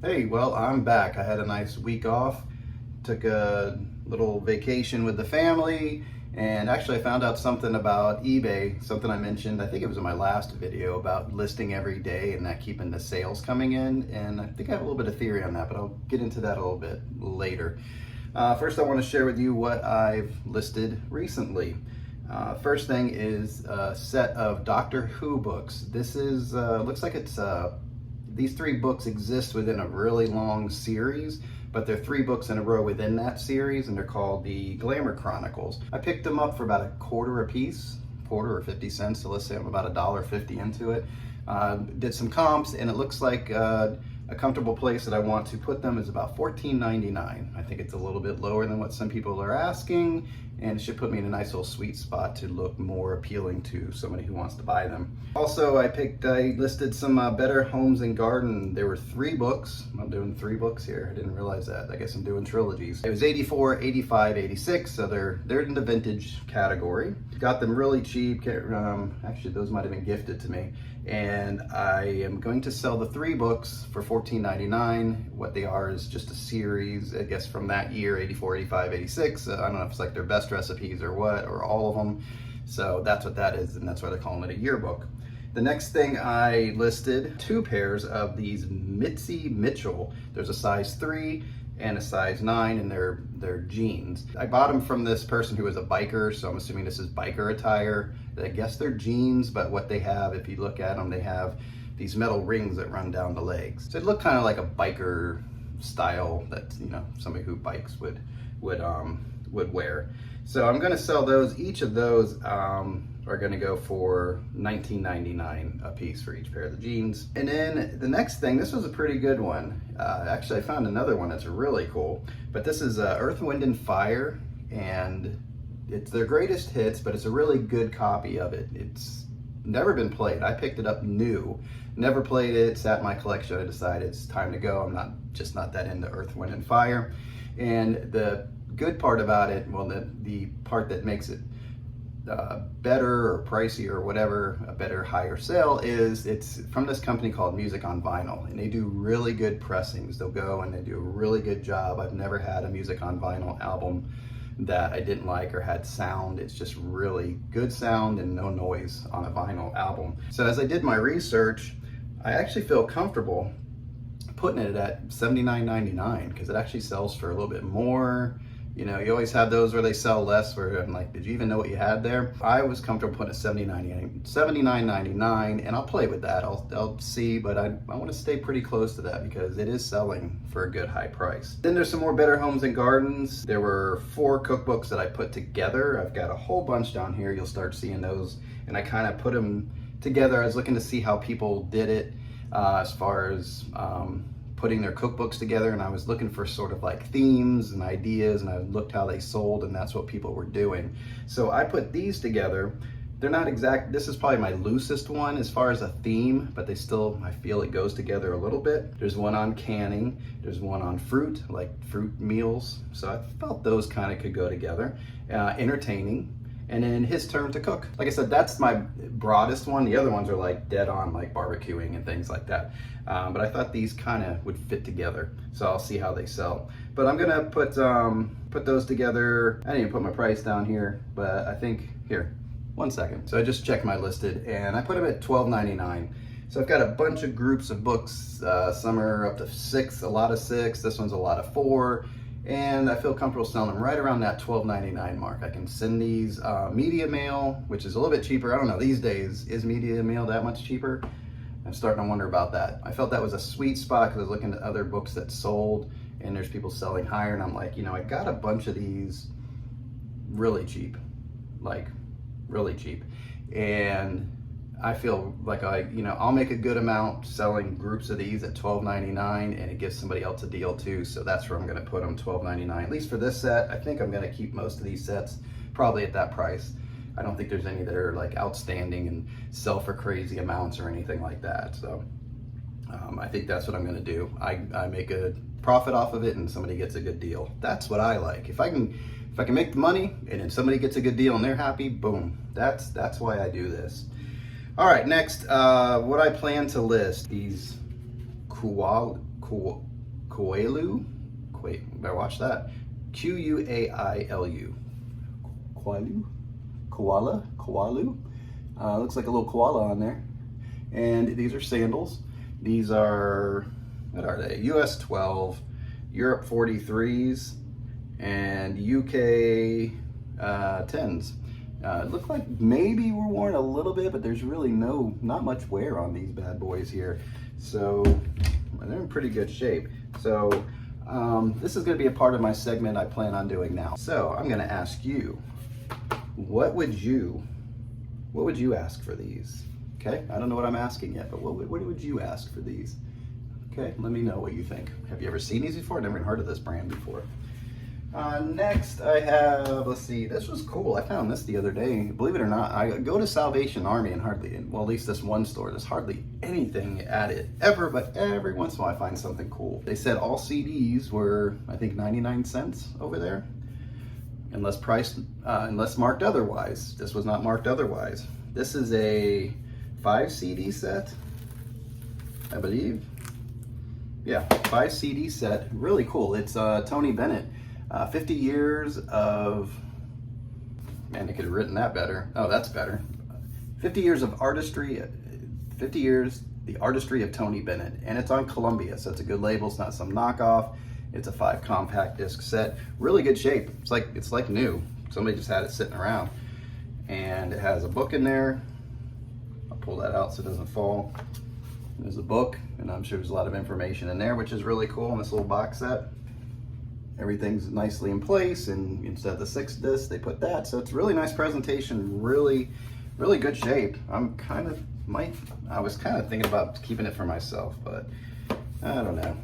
Hey, well, I'm back. I had a nice week off, took a little vacation with the family, and actually I found out something about eBay, something I mentioned, I think it was in my last video, about listing every day and not keeping the sales coming in, and I think I have a little bit of theory on that, but I'll get into that a little bit later. First, I want to share with you what I've listed recently. First thing is a set of Doctor Who books. This is, looks like it's these 3 books exist within a really long series, but they're 3 books in a row within that series, and they're called the Glamour Chronicles. I picked them up for about $1 a piece, quarter or 50 cents, so let's say I'm about $1.50 into it. Did some comps, and it looks like a comfortable place that I want to put them is about $14.99. I think it's a little bit lower than what some people are asking, and it should put me in a nice little sweet spot to look more appealing to somebody who wants to buy them. Also, I listed some Better Homes and Garden. There were 3 books. I'm doing 3 books here. I didn't realize that. I guess I'm doing trilogies. It was 84, 85, 86, so they're in the vintage category. Got them really cheap. Actually, those might have been gifted to me. And I am going to sell the 3 books for $14.99. What they are is just a series, I guess, from that year, 84, 85, 86. I don't know if it's like their best recipes or what, or all of them. So that's what that is, and that's why they're calling it a yearbook. The next thing I listed 2 pairs of these Mitzi Mitchell. There's a size 3 and a size 9, and they're jeans. I bought them from this person who is a biker, so I'm assuming this is biker attire. I guess they're jeans, but what they have, if you look at them, they have these metal rings that run down the legs. So it looked kind of like a biker style that, you know, somebody who bikes would wear. So I'm going to sell those. Each of those are going to go for $19.99 a piece for each pair of the jeans. And then the next thing, this was a pretty good one. Actually, I found another one that's really cool, but this is Earth, Wind, and Fire, and it's their greatest hits, but it's a really good copy of it. It's never been played. I picked it up new, never played it, sat in my collection. I decided it's time to go. I'm not that into Earth, Wind, and Fire. And the good part about it, well, the part that makes it better or pricey or whatever, a better higher sale, is it's from this company called Music on Vinyl, and they do really good pressings. They'll go and they do a really good job. I've never had a Music on Vinyl album that I didn't like or had sound. It's just really good sound and no noise on a vinyl album. So as I did my research, I actually feel comfortable putting it at $79.99 because it actually sells for a little bit more. You know, you always have those where they sell less, where I'm like, did you even know what you had there? I was comfortable putting it at $79.99, and I'll play with that. I'll see, but I want to stay pretty close to that because it is selling for a good high price. Then there's some more Better Homes and Gardens. There were 4 cookbooks that I put together. I've got a whole bunch down here. You'll start seeing those, and I kind of put them together. I was looking to see how people did it as far as putting their cookbooks together, and I was looking for sort of like themes and ideas, and I looked how they sold, and that's what people were doing. So I put these together. They're not exact, this is probably my loosest one as far as a theme, but they still, I feel it goes together a little bit. There's one on canning, there's one on fruit, like fruit meals, so I felt those kind of could go together. Entertaining, and then his turn to cook. Like I said, that's my broadest one. The other ones are like dead on, like barbecuing and things like that. But I thought these kind of would fit together, so I'll see how they sell. But I'm gonna put those together. I didn't even put my price down here, but I think, here, 1 second. So I just checked my listed, and I put them at $12.99. So I've got a bunch of groups of books. Some are up to 6, a lot of 6. This one's a lot of 4. And I feel comfortable selling them right around that $12.99 mark. I can send these media mail, which is a little bit cheaper. I don't know, these days, is media mail that much cheaper? I'm starting to wonder about that. I felt that was a sweet spot because I was looking at other books that sold, and there's people selling higher, and I'm like, you know, I got a bunch of these really cheap, like really cheap. And I feel like I'll make a good amount selling groups of these at $12.99, and it gives somebody else a deal too. So that's where I'm gonna put them, $12.99. At least for this set. I think I'm gonna keep most of these sets probably at that price. I don't think there's any that are like outstanding and sell for crazy amounts or anything like that. So I think that's what I'm gonna do. I make a profit off of it and somebody gets a good deal. That's what I like. If I can make the money and then somebody gets a good deal and they're happy, boom. That's why I do this. All right, next, what I plan to list, these koala Quailu. Better watch that. Quailu. Quailu? Koalu? Looks like a little koala on there. And these are sandals. These are, what are they? US 12, Europe 43s, and UK 10s. Look like maybe we're worn a little bit, but there's really not much wear on these bad boys here. So they're in pretty good shape. So this is going to be a part of my segment I plan on doing now. So I'm going to ask you, what would you ask for these? Okay, I don't know what I'm asking yet, but what would you ask for these? Okay, let me know what you think. Have you ever seen these before? I've never even heard of this brand before. Next I have, let's see, this was cool. I found this the other day. Believe it or not, I go to Salvation Army and well, at least this one store, there's hardly anything at it ever, but every once in a while I find something cool. They said all CDs were, I think, 99 cents over there, unless marked otherwise. This was not marked otherwise. This is a 5 CD set, I believe. Yeah, 5 CD set, really cool. It's Tony Bennett. 50 years of, man, they could have written that better. Oh, that's better. 50 years of artistry, 50 years, the artistry of Tony Bennett. And it's on Columbia, so it's a good label. It's not some knockoff. It's a 5 compact disc set. Really good shape. It's like new. Somebody just had it sitting around. And it has a book in there. I'll pull that out so it doesn't fall. There's a book, and I'm sure there's a lot of information in there, which is really cool in this little box set. Everything's nicely in place, and instead of the 6 discs, they put that. So it's really nice presentation, really good shape. I was kind of thinking about keeping it for myself, but I don't know.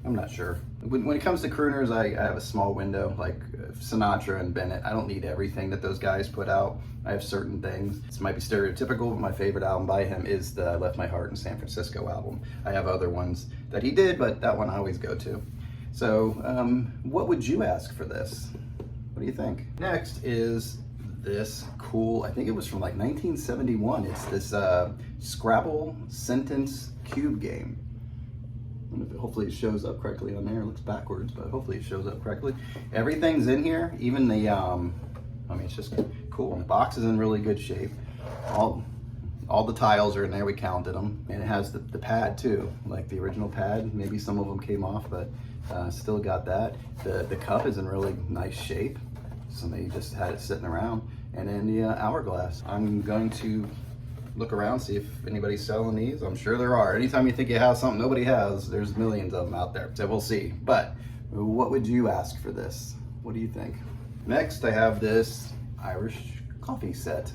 I'm not sure. When it comes to crooners, I have a small window, like Sinatra and Bennett. I don't need everything that those guys put out. I have certain things. This might be stereotypical, but my favorite album by him is the I Left My Heart in San Francisco album. I have other ones that he did, but that one I always go to. So what would you ask for this? What do you think? Next is this cool, I think it was from like 1971. It's this Scrabble sentence cube game. Hopefully it shows up correctly on there. It looks backwards, but hopefully it shows up correctly. Everything's in here, even the, I mean, it's just cool. And the box is in really good shape. All the tiles are in there, we counted them. And it has the pad too, like the original pad. Maybe some of them came off, but still got that. The cup is in really nice shape. Somebody just had it sitting around. And then the hourglass. I'm going to look around, see if anybody's selling these. I'm sure there are. Anytime you think you have something nobody has, there's millions of them out there. So we'll see. But what would you ask for this? What do you think? Next, I have this Irish coffee set.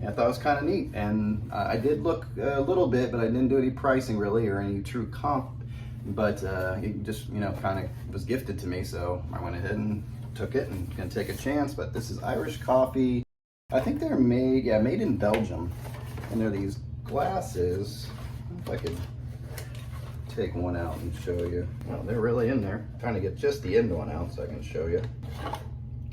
And I thought it was kind of neat. And I did look a little bit, but I didn't do any pricing really or any true comp. But it just, kind of was gifted to me. So I went ahead and took it and gonna take a chance. But this is Irish coffee. I think they're made in Belgium. And they're these glasses. If I could take one out and show you. Well, they're really in there. I'm trying to get just the end one out so I can show you.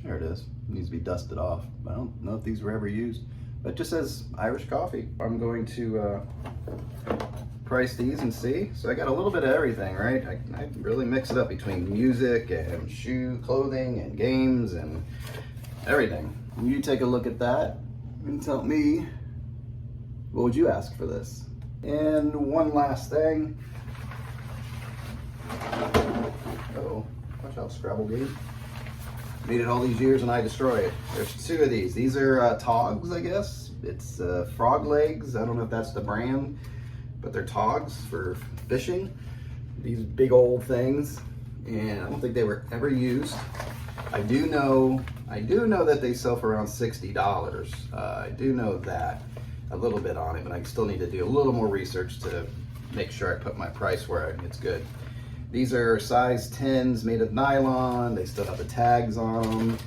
There it is. It needs to be dusted off. I don't know if these were ever used. But it just says Irish coffee. I'm going to price these and see. So I got a little bit of everything, right? I really mix it up between music and clothing and games and everything. You take a look at that and tell me, what would you ask for this? And one last thing. Uh-oh, watch out, Scrabble game. Made it all these years and I destroy it. There's 2 of these. These are togs, I guess. It's frog legs. I don't know if that's the brand, but they're togs for fishing. These big old things, and I don't think they were ever used. I do know that they sell for around $60. I do know that. A little bit on it, but I still need to do a little more research to make sure I put my price where it's good. These are size 10s made of nylon. They still have the tags on them.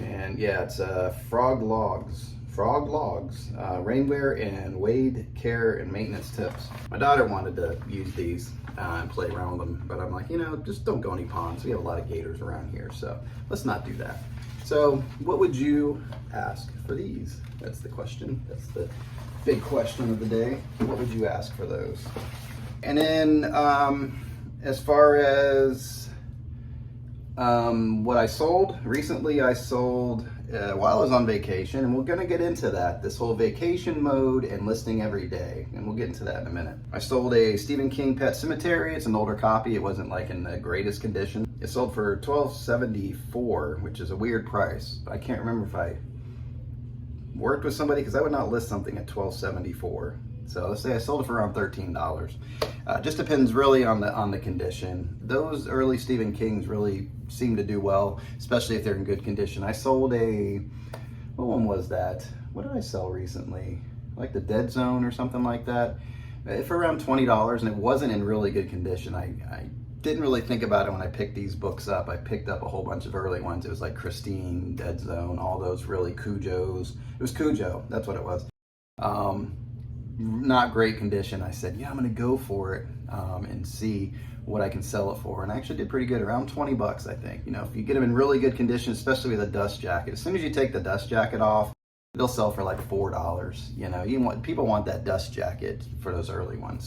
And yeah, it's frog logs, rainwear and wade care and maintenance tips. My daughter wanted to use these and play around with them, but I'm like, just don't go any ponds. We have a lot of gators around here, so let's not do that. So what would you ask for these? That's the question. That's the big question of the day. What would you ask for those? And then as far as what I sold, recently I sold while I was on vacation, and we're gonna get into that, this whole vacation mode and listing every day, and we'll get into that in a minute. I sold a Stephen King Pet Cemetery. It's an older copy. It wasn't like in the greatest condition. It sold for $12.74, which is a weird price. I can't remember if I worked with somebody, because I would not list something at $12.74. So let's say I sold it for around $13. Just depends really on the condition. Those early Stephen Kings really seem to do well, especially if they're in good condition. I sold what one was that? What did I sell recently? Like the Dead Zone or something like that, for around $20, and it wasn't in really good condition. I didn't really think about it when I picked these books up. I picked up a whole bunch of early ones. It was like Christine, Dead Zone, all those really Cujos. It was Cujo, that's what it was. Not great condition. I said, yeah, I'm gonna go for it and see what I can sell it for. And I actually did pretty good, around 20 bucks, I think. You know, if you get them in really good condition, especially with a dust jacket, as soon as you take the dust jacket off, they'll sell for like $4. You know, people want that dust jacket for those early ones.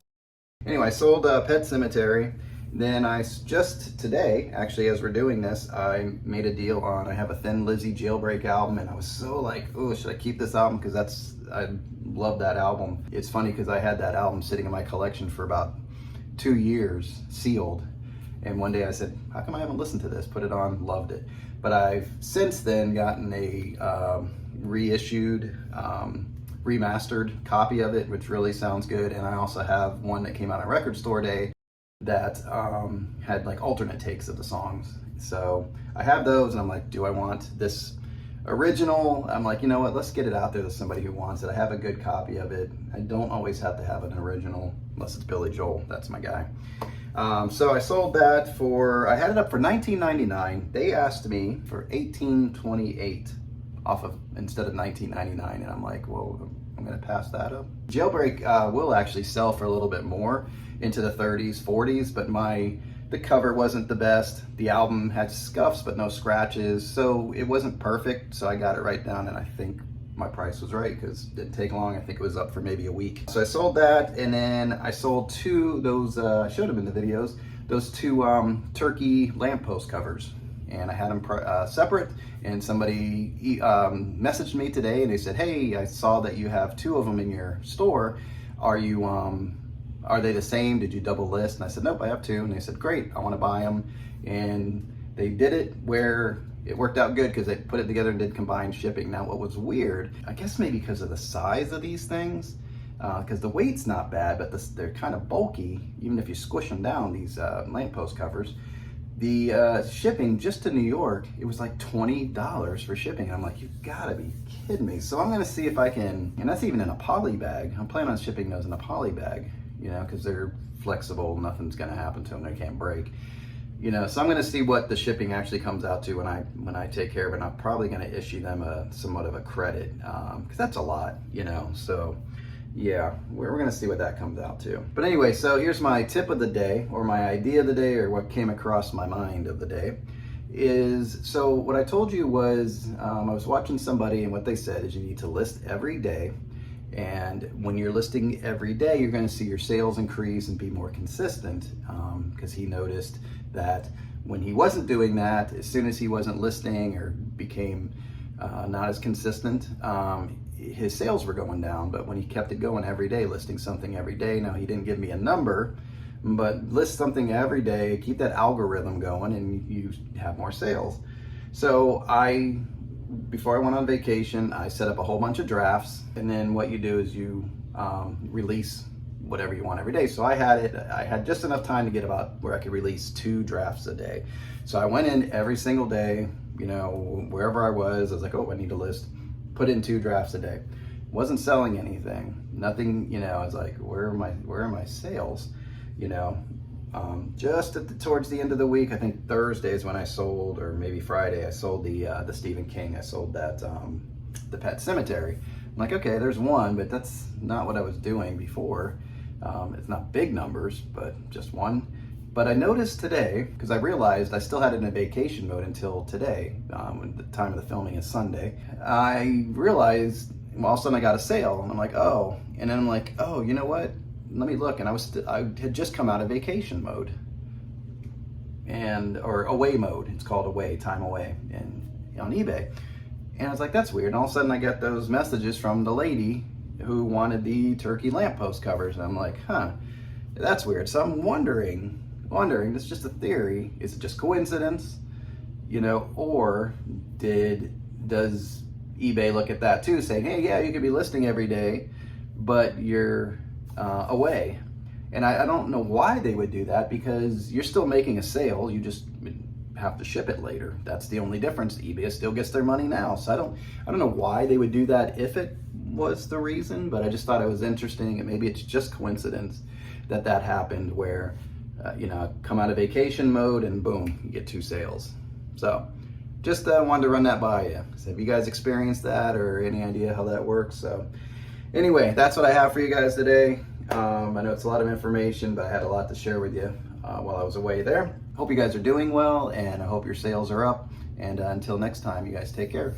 Anyway, I sold Pet Cemetery. Then just today, actually, as we're doing this, I made a deal on, I have a Thin Lizzy Jailbreak album, and I was so like, oh, should I keep this album? Because I love that album. It's funny because I had that album sitting in my collection for about 2 years, sealed. And one day I said, how come I haven't listened to this? Put it on, loved it. But I've since then gotten a reissued, remastered copy of it, which really sounds good. And I also have one that came out on Record Store Day that had like alternate takes of the songs. So I have those, and I'm like, do I want this original? I'm like, you know what, let's get it out there to somebody who wants it. I have a good copy of it. I don't always have to have an original unless it's Billy Joel. That's my guy. So I sold that I had it up for $19.99. They asked me for $18.28 instead of $19.99, and I'm like, well, I'm gonna pass that up. Jailbreak will actually sell for a little bit more, into the 30s, 40s, but the cover wasn't the best. The album had scuffs but no scratches, so it wasn't perfect. So I got it right down, and I think my price was right because it didn't take long. I think it was up for maybe a week. So I sold that, and then I sold those, I showed them in the videos, those two turkey lamppost covers. And I had them separate, and somebody messaged me today, and they said, hey, I saw that you have 2 of them in your store. Are they the same? Did you double list? And I said, nope, I have 2. And they said, great, I want to buy them. And they did it where it worked out good because they put it together and did combined shipping. Now, what was weird, I guess maybe because of the size of these things, because the weight's not bad, but they're kind of bulky, even if you squish them down, these lamppost covers. The shipping just to New York, it was like $20 for shipping. And I'm like, you gotta be kidding me. So I'm gonna see if I can, and that's even in a poly bag. I'm planning on shipping those in a poly bag, you know, because they're flexible, nothing's gonna happen to them, they can't break. You know, so I'm gonna see what the shipping actually comes out to when I take care of it. And I'm probably gonna issue them somewhat of a credit, because that's a lot, you know, so. Yeah, we're gonna see what that comes out to. But anyway, so here's my tip of the day, or my idea of the day, or what came across my mind of the day. So what I told you was, I was watching somebody, and what they said is you need to list every day. And when you're listing every day, you're gonna see your sales increase and be more consistent. Because he noticed that when he wasn't doing that, as soon as he wasn't listing or became not as consistent, his sales were going down. But when he kept it going every day, listing something every day, now he didn't give me a number, but list something every day, keep that algorithm going, and you have more sales. So before I went on vacation, I set up a whole bunch of drafts, and then what you do is you release whatever you want every day. So I had just enough time to get about where I could release 2 drafts a day. So I went in every single day, you know, wherever I was like, oh, I need to list, put in 2 drafts a day. Wasn't selling anything, nothing, you know. I was like, where are my sales, you know? Just towards the end of the week, I think Thursday is when I sold, or maybe Friday, I sold the Stephen King. I sold that the Pet Cemetery. I'm like, okay, there's one, but that's not what I was doing before. It's not big numbers, but just one. But I noticed today, because I realized I still had it in a vacation mode until today, when the time of the filming is Sunday. I realized, well, all of a sudden I got a sale, and I'm like, oh. And then I'm like, oh, you know what? Let me look. And I had just come out of vacation mode. or away mode. It's called away, time away, and on eBay. And I was like, that's weird. And all of a sudden I get those messages from the lady who wanted the turkey lamppost covers. And I'm like, huh, that's weird. So I'm wondering, this is just a theory, is it just coincidence? Or does eBay look at that too, saying, hey, yeah, you could be listing every day, but you're away. And I don't know why they would do that, because you're still making a sale, you just have to ship it later. That's the only difference. eBay still gets their money now. So I don't know why they would do that if it was the reason, but I just thought it was interesting, and maybe it's just coincidence that happened, where come out of vacation mode and boom, you get 2 sales. So just wanted to run that by you. So have you guys experienced that, or any idea how that works? So anyway, that's what I have for you guys today. I know it's a lot of information, but I had a lot to share with you while I was away there. Hope you guys are doing well, and I hope your sales are up. And until next time, you guys take care.